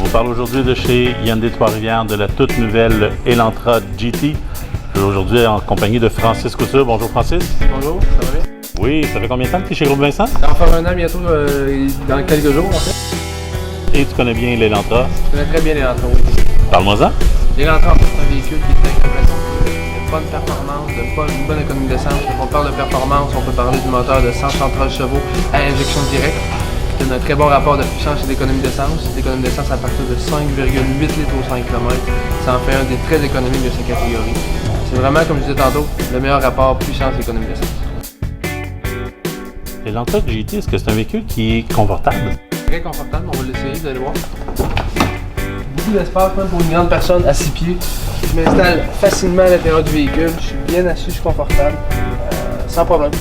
vous parle aujourd'hui de chez Hyundai Trois-Rivières de la toute nouvelle Elantra GT. Je suis aujourd'hui en compagnie de Francis Couture. Bonjour Francis. Bonjour, ça va bien? Oui, ça fait combien de temps que tu es chez Groupe Vincent? Ça va faire un an bientôt, dans quelques jours en fait. Et tu connais bien l'Elantra? Je connais très bien l'Elantra, oui. Parle-moi-en. L'Elantra, en fait, c'est un véhicule qui est intéressant. De bonne performance, une bonne économie d'essence. Quand on parle de performance, on peut parler du moteur de 133 chevaux à injection directe, qui donne un très bon rapport de puissance et d'économie d'essence. L'économie d'essence à partir de 5,8 litres au 100 km. Ça en fait un des très économiques de sa catégorie. C'est vraiment, comme je disais tantôt, le meilleur rapport puissance-économie d'essence. L'Elantra GT, est-ce que c'est un véhicule qui est confortable? Très confortable, on va l'essayer, vous allez voir. Beaucoup d'espace même pour une grande personne à 6 pieds. Je m'installe facilement à l'intérieur du véhicule, je suis bien assis, je suis confortable, sans problème.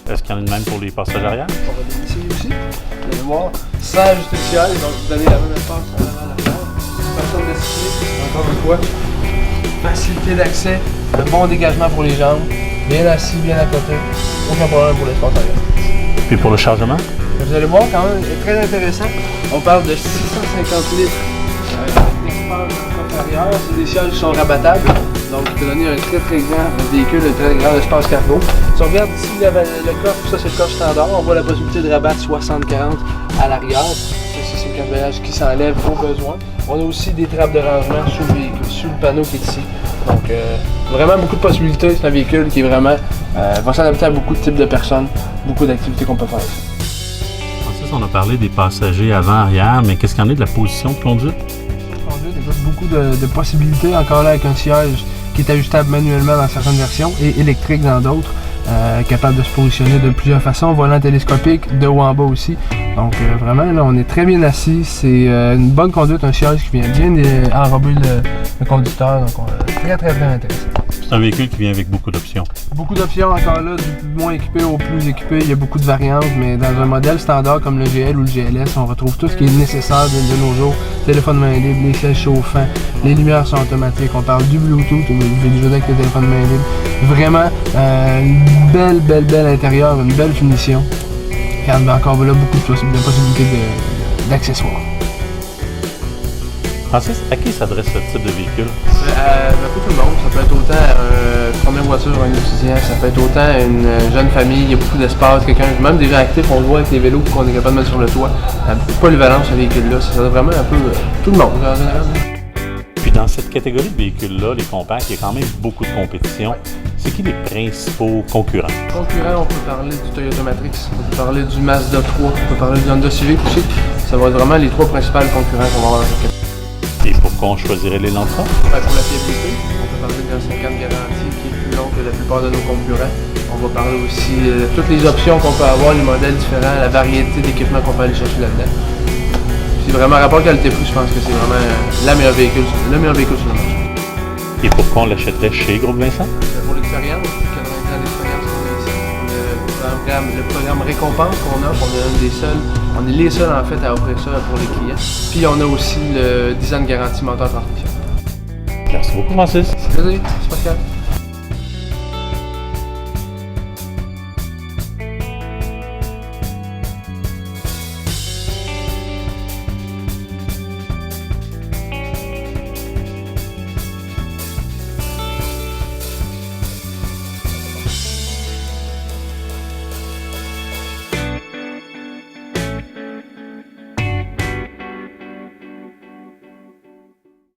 Est-ce qu'il y en a de même pour les passages arrière? On va l'essayer aussi, vous allez voir, sans ajuster le siège, donc vous donnez la même espace en avant à l'arrière. Personne de 6 pieds, encore une fois. Facilité d'accès, un bon dégagement pour les jambes, bien assis, bien à côté, aucun problème pour l'espace arrière. Puis pour le chargement? Vous allez voir quand même, c'est très intéressant. On parle de 650 litres d'espace intérieur. C'est des sièges qui sont rabattables. Donc, ça peut donner un très grand véhicule, un très grand espace cargo. Si on regarde ici le coffre, ça c'est le coffre standard. On voit la possibilité de rabattre 60-40 à l'arrière. Ceci, c'est le cabriolet qui s'enlève au besoin. On a aussi des trappes de rangement sous le véhicule, sous le panneau qui est ici. Donc, vraiment beaucoup de possibilités. C'est un véhicule qui est vraiment va s'adapter à beaucoup de types de personnes, beaucoup d'activités qu'on peut faire. On a parlé des passagers avant-arrière, mais qu'est-ce qu'il y en a de la position de conduite? Conduite, il y a beaucoup de possibilités, encore là avec un siège qui est ajustable manuellement dans certaines versions et électrique dans d'autres, capable de se positionner de plusieurs façons, volant télescopique, de haut en bas aussi. Donc vraiment, là, on est très bien assis, c'est une bonne conduite, un siège qui vient bien enrober le conducteur, donc très intéressant. C'est un véhicule qui vient avec beaucoup d'options. Beaucoup d'options encore là, du moins équipé au plus équipé, il y a beaucoup de variantes, mais dans un modèle standard comme le GL ou le GLS, on retrouve tout ce qui est nécessaire de nos jours. Téléphone main libre, les sièges chauffants, les lumières sont automatiques, on parle du Bluetooth, vous pouvez déjà avec le téléphone main libre. Vraiment, une belle intérieur, une belle finition. Regarde, encore là, beaucoup de possibilités d'accessoires. Francis, à qui s'adresse ce type de véhicule? Un peu tout le monde. Ça peut être autant une première voiture, un étudiant, ça peut être autant une jeune famille, il y a beaucoup d'espace, même des gens actifs, on le voit avec les vélos qu'on est capable de mettre sur le toit. Polyvalence, ce véhicule-là, ça s'adresse vraiment un peu tout le monde en général. Puis dans cette catégorie de véhicules-là, les compacts, il y a quand même beaucoup de compétition. C'est qui les principaux concurrents? Concurrents, on peut parler du Toyota Matrix, on peut parler du Mazda 3, on peut parler du Honda Civic aussi. Ça va être vraiment les trois principaux concurrents qu'on va avoir dans cette catégorie. Et pourquoi on choisirait l'Elantra? Pour la fiabilité, on peut parler d'un 5 ans de garantie qui est plus long que la plupart de nos concurrents. On va parler aussi de toutes les options qu'on peut avoir, les modèles différents, la variété d'équipements qu'on peut aller chercher là-dedans. C'est vraiment rapport qualité-prix, je pense que c'est vraiment le meilleur véhicule sur le marché. Et pourquoi on l'achèterait chez Groupe Vincent? Pour l'expérience, 80 ans d'expérience qu'on a ici. Le programme récompense qu'on offre, on est les seuls en fait à offrir ça pour les clients. Puis on a aussi le 10 ans de garantie moteur transmission. Merci beaucoup Francis. C'est plaisir, c'est pas grave.